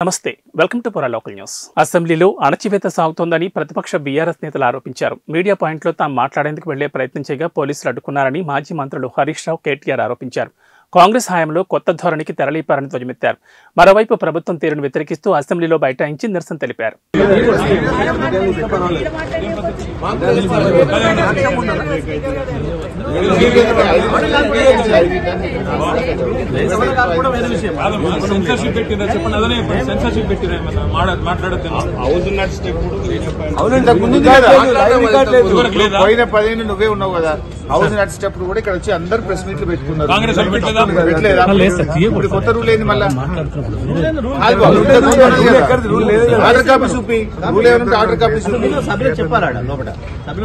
నమస్తే welcome to పురా local news. అసెంబ్లీలో అణచివేత సాగుతోందని ప్రతిపక్ష బీఆర్ఎస్ నేతలు ఆరోపించారు. మీడియా పాయింట్లో తాము మాట్లాడేందుకు వెళ్లే ప్రయత్నం చేయగా పోలీసులు అడ్డుకున్నారని మాజీ మంత్రులు హరీష్ రావు, కేటీఆర్ ఆరోపించారు. కాంగ్రెస్ హయాంలో కొత్త ధోరణికి తెరలేపారని ధ్వజమెత్తారు. మరోవైపు ప్రభుత్వం తీరును వ్యతిరేకిస్తూ అసెంబ్లీలో బైఠాయించి నిరసన తెలిపారు. పోయిన 10 నువ్వే ఉన్నావు కదా, హౌస్ నడిచేటప్పుడు కూడా ఇక్కడ వచ్చి అందరు ప్రెస్ మీట్లు పెట్టుకున్నారు. ఇప్పుడు కొత్త రూల్ ఏంది? మళ్ళీ ఆర్డర్ కాపీ చూపి, రూల్ ఏమంటే ఆర్డర్ కాపీ చూపి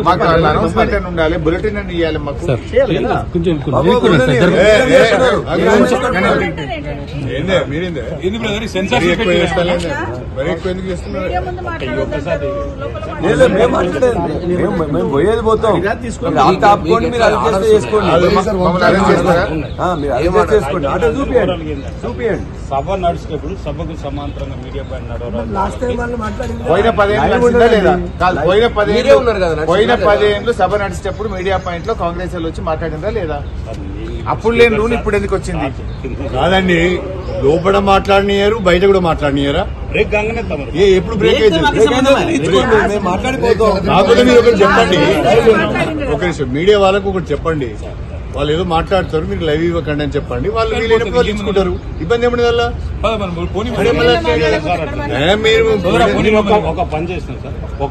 మాకు అనౌన్స్మెంట్ అని ఉండాలి, బులెటిన్ అని ఇవ్వాలి మాకు. మేము పోయేది పోతాం, ఆపుకోండి, మీరు అడ్జస్ట్ చేసుకోండి, చూపియండి. సభ నడిచేటప్పుడు సభకు సమాంతరంగా మీడియా పైన పోయిన 10 లేదా కాదు, పోయిన 10 సభ నడిచేటప్పుడు మీడియా పాయింట్ లో కాంగ్రెస్ వాళ్ళు వచ్చి మాట్లాడిందా లేదా? అప్పుడు లేని రూల్ ఇప్పుడు ఎందుకు వచ్చింది? కాదండి, లోపల మాట్లాడినారు, బయట కూడా మాట్లాడినారా? ఎప్పుడు బ్రేక్ అయితే కాకపోతే మీరు ఒకటి చెప్పండి, ఒక నిమిషం మీడియా వాళ్ళకు ఒకటి చెప్పండి. వాళ్ళు ఏదో మాట్లాడతారు, మీరు లైవ్ ఇవ్వకండి అని చెప్పండి. వాళ్ళు వీలైనప్పుడు తీసుకుంటారు. ఇబ్బంది ఏమన్నా వల్ల ఒక పని చేస్తున్నాం సార్.